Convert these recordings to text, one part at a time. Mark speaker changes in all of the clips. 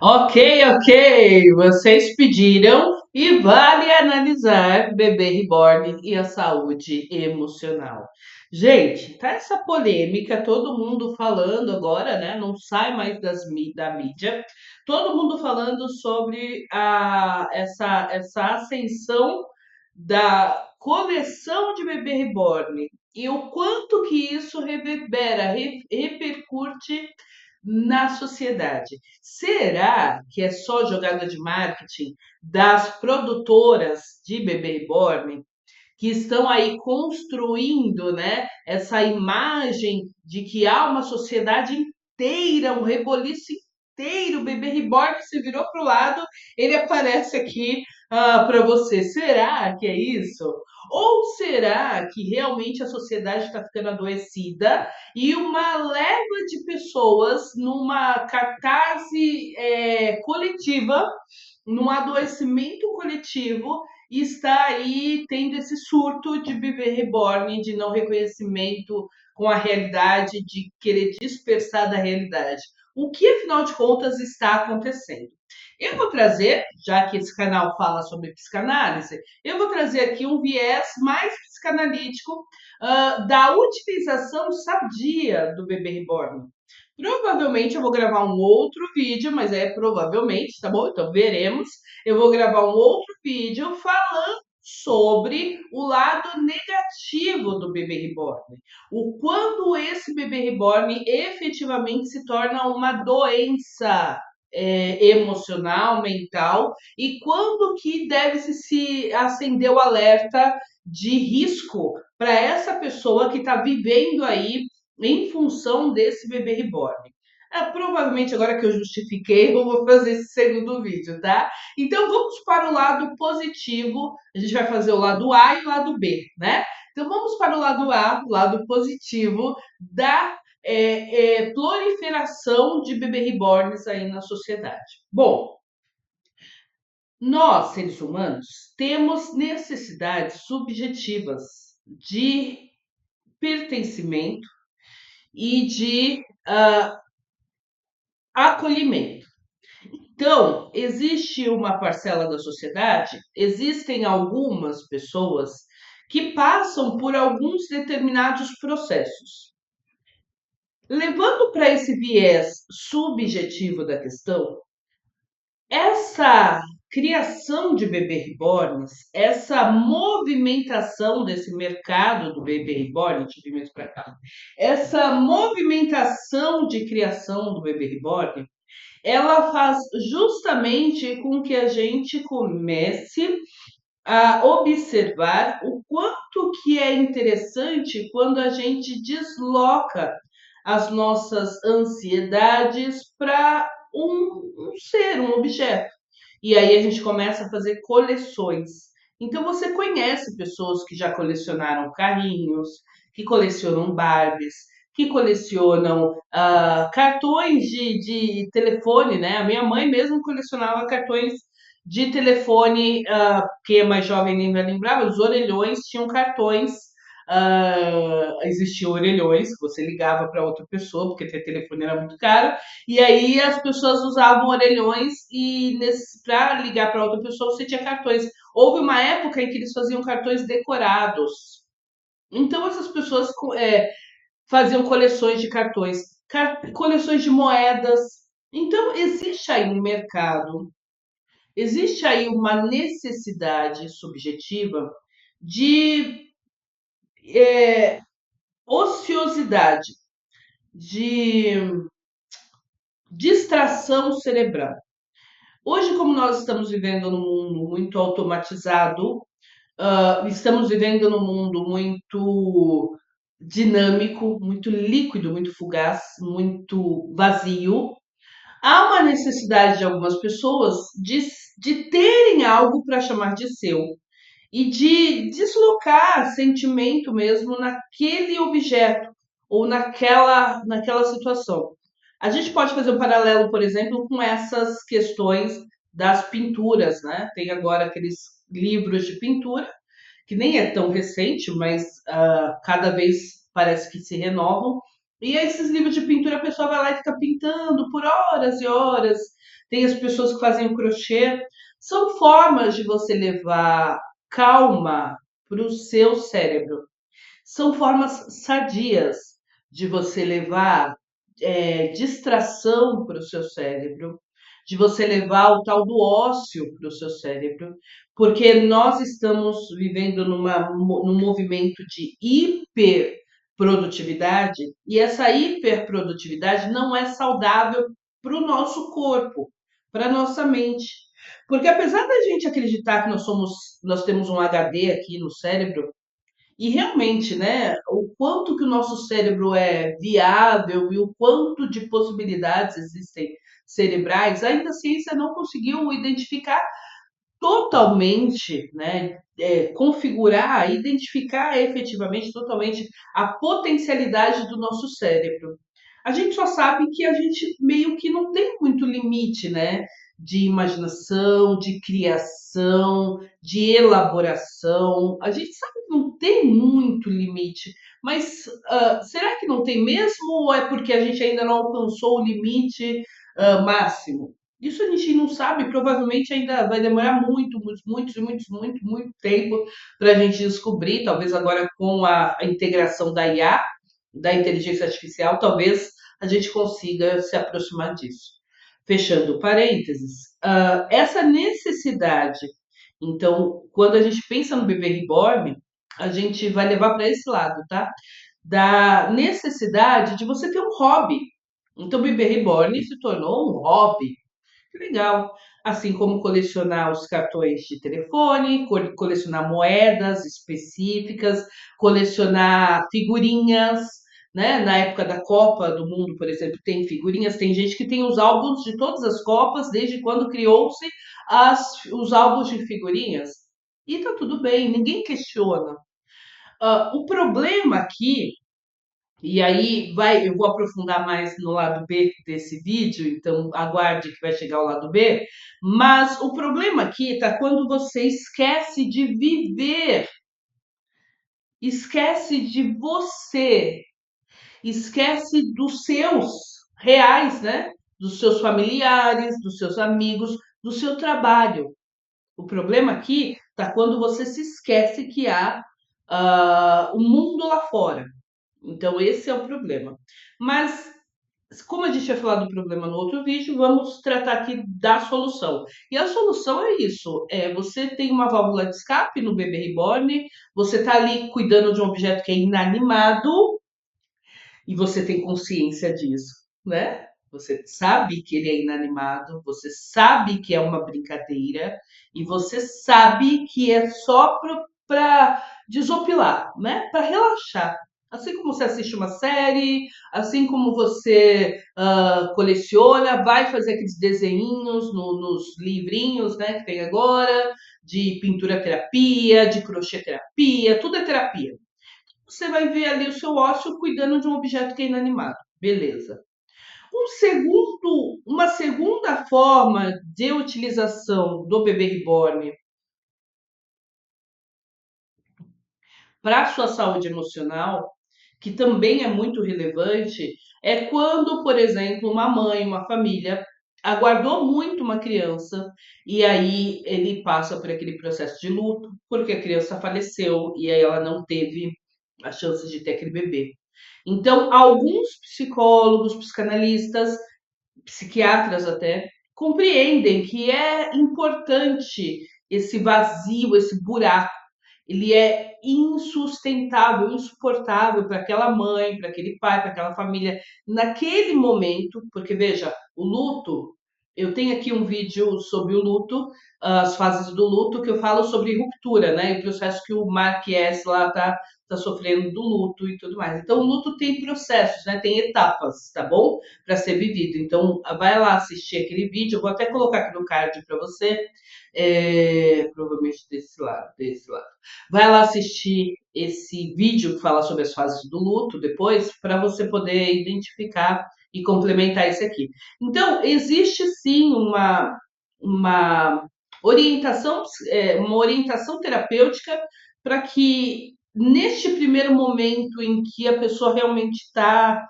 Speaker 1: Ok, ok. Vocês pediram e vale analisar bebê reborn e a saúde emocional. Gente, tá essa polêmica, todo mundo falando agora, né? Não sai mais da mídia. Todo mundo falando sobre essa ascensão da coleção de bebê reborn e o quanto que isso reverbera, repercute na sociedade. Será que é só jogada de marketing das produtoras de bebê reborn que estão aí construindo, né, essa imagem de que há uma sociedade inteira, um reboliço inteiro, o bebê reborn se virou para o lado, ele aparece aqui para você. Será que é isso? Ou será que realmente a sociedade está ficando adoecida e uma leva de pessoas numa catarse coletiva, num adoecimento coletivo, está aí tendo esse surto de bebê reborn, de não reconhecimento com a realidade, de querer dispersar da realidade? O que, afinal de contas, está acontecendo? Eu vou trazer, já que esse canal fala sobre psicanálise, eu vou trazer aqui um viés mais psicanalítico da utilização sadia do bebê reborn. Provavelmente eu vou gravar um outro vídeo, mas é provavelmente, tá bom? Então veremos. Eu vou gravar um outro vídeo falando sobre o lado negativo do bebê reborn. O quando esse bebê reborn efetivamente se torna uma doença emocional, mental, e quando que deve se acender o alerta de risco para essa pessoa que está vivendo aí em função desse bebê reborn. Provavelmente agora que eu justifiquei, eu vou fazer esse segundo vídeo, tá? Então vamos para o lado positivo. A gente vai fazer o lado A e o lado B, né? Então vamos para o lado A, o lado positivo da proliferação de bebê reborns aí na sociedade. Bom, nós, seres humanos, temos necessidades subjetivas de pertencimento e de acolhimento. Então, existe uma parcela da sociedade, existem algumas pessoas que passam por alguns determinados processos. Levando para esse viés subjetivo da questão, essa criação de bebê reborns, essa movimentação desse mercado do bebê reborn, deixa eu vir mais para cá, essa movimentação de criação do bebê reborn, ela faz justamente com que a gente comece a observar o quanto que é interessante quando a gente desloca as nossas ansiedades para um ser, um objeto. E aí a gente começa a fazer coleções. Então você conhece pessoas que já colecionaram carrinhos, que colecionam Barbies, que colecionam cartões de telefone, né? A minha mãe mesmo colecionava cartões de telefone, quem é mais jovem nem vai lembrar, os orelhões tinham cartões, existiam orelhões, que você ligava para outra pessoa, porque ter telefone era muito caro, e aí as pessoas usavam orelhões e para ligar para outra pessoa você tinha cartões. Houve uma época em que eles faziam cartões decorados. Então essas pessoas faziam coleções de cartões, coleções de moedas. Então existe aí um mercado, existe aí uma necessidade subjetiva de ociosidade, de distração cerebral. Hoje, como nós estamos vivendo num mundo muito automatizado, estamos vivendo num mundo muito dinâmico, muito líquido, muito fugaz, muito vazio. Há uma necessidade de algumas pessoas de terem algo para chamar de seu e de deslocar sentimento mesmo naquele objeto ou naquela situação. A gente pode fazer um paralelo, por exemplo, com essas questões das pinturas, né? Tem agora aqueles livros de pintura, que nem é tão recente, mas cada vez parece que se renovam. E esses livros de pintura, a pessoa vai lá e fica pintando por horas e horas. tem as pessoas que fazem o crochê. São formas de você levar calma para o seu cérebro. São formas sadias de você levar distração para o seu cérebro, de você levar o tal do ócio para o seu cérebro, porque nós estamos vivendo num movimento de hiperprodutividade e essa hiperprodutividade não é saudável para o nosso corpo, para a nossa mente. Porque apesar da gente acreditar que nós temos um HD aqui no cérebro, e realmente, né, o quanto que o nosso cérebro é viável e o quanto de possibilidades existem cerebrais, ainda a ciência não conseguiu identificar totalmente, né, configurar, identificar efetivamente totalmente a potencialidade do nosso cérebro. A gente só sabe que a gente meio que não tem muito limite, né, de imaginação, de criação, de elaboração. A gente sabe que não tem muito limite, mas será que não tem mesmo ou é porque a gente ainda não alcançou o limite máximo? Isso a gente não sabe, provavelmente ainda vai demorar muito tempo para a gente descobrir. Talvez agora com a integração da IA, da inteligência artificial, talvez a gente consiga se aproximar disso. Fechando parênteses, essa necessidade, então, quando a gente pensa no bebê reborn, a gente vai levar para esse lado, tá? Da necessidade de você ter um hobby. Então, o bebê reborn se tornou um hobby. Que legal. Assim como colecionar os cartões de telefone, colecionar moedas específicas, colecionar figurinhas, né? Na época da Copa do Mundo, por exemplo, tem figurinhas, tem gente que tem os álbuns de todas as Copas, desde quando criou-se os álbuns de figurinhas. E tá tudo bem, ninguém questiona. O problema aqui e aí eu vou aprofundar mais no lado B desse vídeo, então aguarde que vai chegar o lado B. Mas o problema aqui está quando você esquece de viver, esquece de você, esquece dos seus reais, né? Dos seus familiares, dos seus amigos, do seu trabalho. O problema aqui está quando você se esquece que há o mundo lá fora. Então, esse é o problema. Mas, como a gente vai falar do problema no outro vídeo, vamos tratar aqui da solução. E a solução é isso: você tem uma válvula de escape no bebê reborn, você está ali cuidando de um objeto que é inanimado e você tem consciência disso, né? Você sabe que ele é inanimado, você sabe que é uma brincadeira e você sabe que é só para desopilar, né? Para relaxar. Assim como você assiste uma série, assim como você coleciona, vai fazer aqueles desenhinhos nos livrinhos, né, que tem agora, de pintura terapia, de crochê terapia, tudo é terapia. Você vai ver ali o seu ócio cuidando de um objeto que é inanimado. Beleza. Uma segunda forma de utilização do bebê reborn para a sua saúde emocional, que também é muito relevante, é quando, por exemplo, uma mãe, uma família aguardou muito uma criança e aí ele passa por aquele processo de luto porque a criança faleceu e aí ela não teve a chance de ter aquele bebê. Então, alguns psicólogos, psicanalistas, psiquiatras até, compreendem que é importante esse vazio, esse buraco. Ele é insustentável, insuportável para aquela mãe, para aquele pai, para aquela família, naquele momento, porque veja, o luto. Eu tenho aqui um vídeo sobre o luto, as fases do luto, que eu falo sobre ruptura, né? E o processo que o Mark S lá tá sofrendo do luto e tudo mais. Então, o luto tem processos, né? Tem etapas, tá bom? Para ser vivido. Então, vai lá assistir aquele vídeo. Eu vou até colocar aqui no card para você, provavelmente desse lado. Vai lá assistir esse vídeo que fala sobre as fases do luto depois, para você poder identificar e complementar esse aqui. Então, existe sim uma uma orientação terapêutica para que neste primeiro momento em que a pessoa realmente está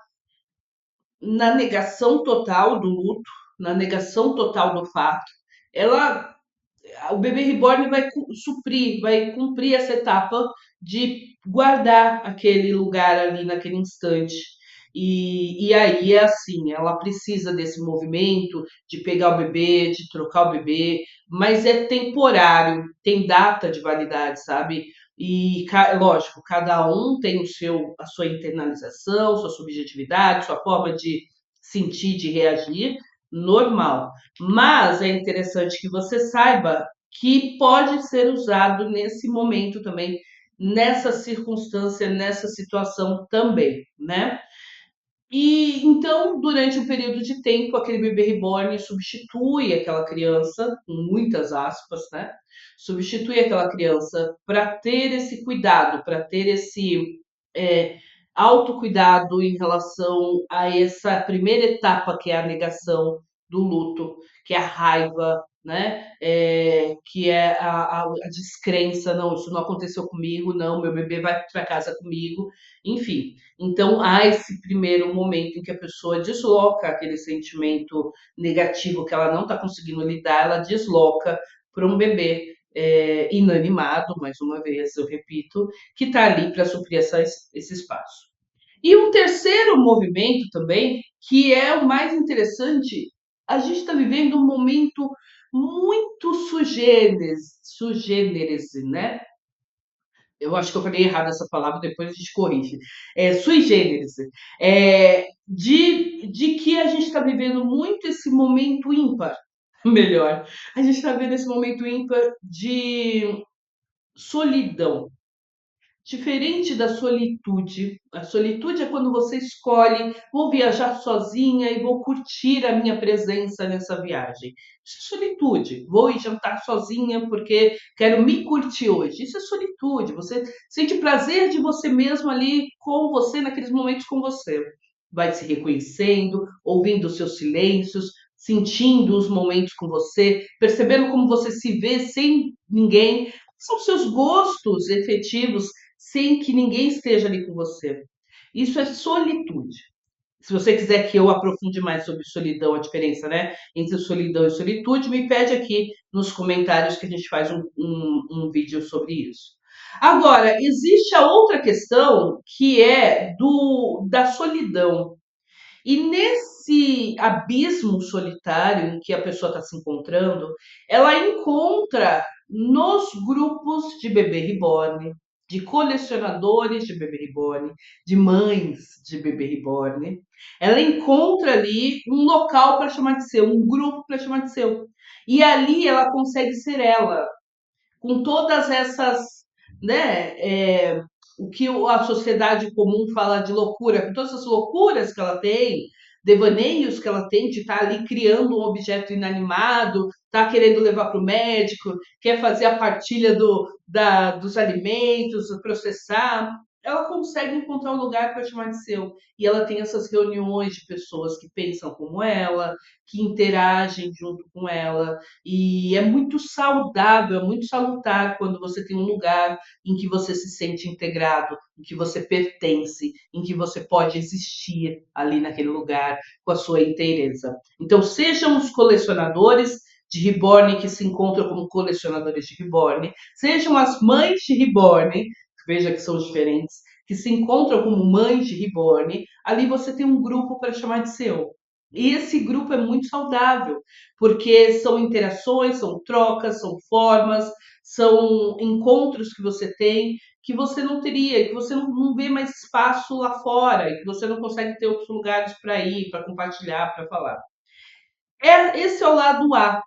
Speaker 1: na negação total do luto, na negação total do fato, ela o bebê reborn vai suprir, vai cumprir essa etapa de guardar aquele lugar ali naquele instante. E aí é assim, ela precisa desse movimento de pegar o bebê, de trocar o bebê, mas é temporário, tem data de validade, sabe? E lógico, cada um tem a sua internalização, sua subjetividade, sua forma de sentir, de reagir, normal. Mas é interessante que você saiba que pode ser usado nesse momento também, nessa circunstância, nessa situação também, né? E então, durante um período de tempo, aquele bebê reborn substitui aquela criança, com muitas aspas, né? Substitui aquela criança para ter esse cuidado, para ter esse é, autocuidado em relação a essa primeira etapa, que é a negação do luto, que é a raiva, né? Que é a descrença, não, isso não aconteceu comigo, não, meu bebê vai para casa comigo, enfim. Então, há esse primeiro momento em que a pessoa desloca aquele sentimento negativo que ela não está conseguindo lidar, ela desloca para um bebê inanimado, mais uma vez, eu repito, que está ali para suprir esse espaço. E um terceiro movimento também, que é o mais interessante, a gente está vivendo um momento muito sugêneres, né? Eu acho que eu falei errado essa palavra, depois a gente corrige. Sui generis. De que a gente está vivendo muito esse momento ímpar, melhor. A gente está vivendo esse momento ímpar de solidão. Diferente da solitude. A solitude é quando você escolhe, vou viajar sozinha e vou curtir a minha presença nessa viagem. Isso é solitude. Vou ir jantar sozinha porque quero me curtir hoje. Isso é solitude. Você sente prazer de você mesmo ali com você, naqueles momentos com você. Vai se reconhecendo, ouvindo os seus silêncios, sentindo os momentos com você, percebendo como você se vê sem ninguém. São seus gostos efetivos sem que ninguém esteja ali com você. Isso é solitude. Se você quiser que eu aprofunde mais sobre solidão, a diferença, né, entre solidão e solitude, me pede aqui nos comentários que a gente faz um vídeo sobre isso. Agora, existe a outra questão que é da solidão. E nesse abismo solitário em que a pessoa está se encontrando, ela encontra nos grupos de bebê reborn, de colecionadores de bebê reborn, de mães de bebê reborn, ela encontra ali um local para chamar de seu, um grupo para chamar de seu. E ali ela consegue ser ela, com todas essas, né, o que a sociedade comum fala de loucura, com todas as loucuras que ela tem, devaneios que ela tem de estar ali criando um objeto inanimado, tá querendo levar para o médico, quer fazer a partilha dos alimentos, processar, ela consegue encontrar um lugar para chamar de seu. E ela tem essas reuniões de pessoas que pensam como ela, que interagem junto com ela, e é muito saudável, é muito salutar quando você tem um lugar em que você se sente integrado, em que você pertence, em que você pode existir ali naquele lugar com a sua inteireza. Então, sejam os colecionadores de reborn que se encontram como colecionadores de reborn, sejam as mães de reborn, veja que são diferentes, que se encontram como mães de reborn, ali você tem um grupo para chamar de seu. E esse grupo é muito saudável, porque são interações, são trocas, são formas, são encontros que você tem que você não teria, que você não vê mais espaço lá fora, e que você não consegue ter outros lugares para ir, para compartilhar, para falar. Esse é o lado A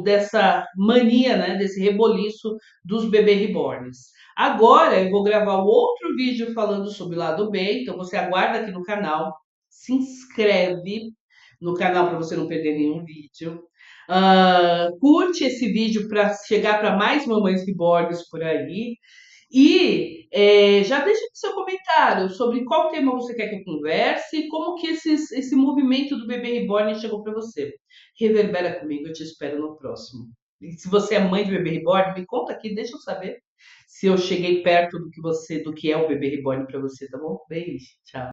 Speaker 1: dessa mania, né, desse reboliço dos bebê reborns. Agora eu vou gravar um outro vídeo falando sobre o lado B, então você aguarda aqui no canal, se inscreve no canal para você não perder nenhum vídeo. Curte esse vídeo para chegar para mais mamães reborns por aí. E já deixa o seu comentário sobre qual tema você quer que eu converse e como que esse movimento do bebê reborn chegou para você. Reverbera comigo, eu te espero no próximo. E se você é mãe de bebê reborn, me conta aqui, deixa eu saber se eu cheguei perto do que é o bebê reborn para você, tá bom? Beijo, tchau.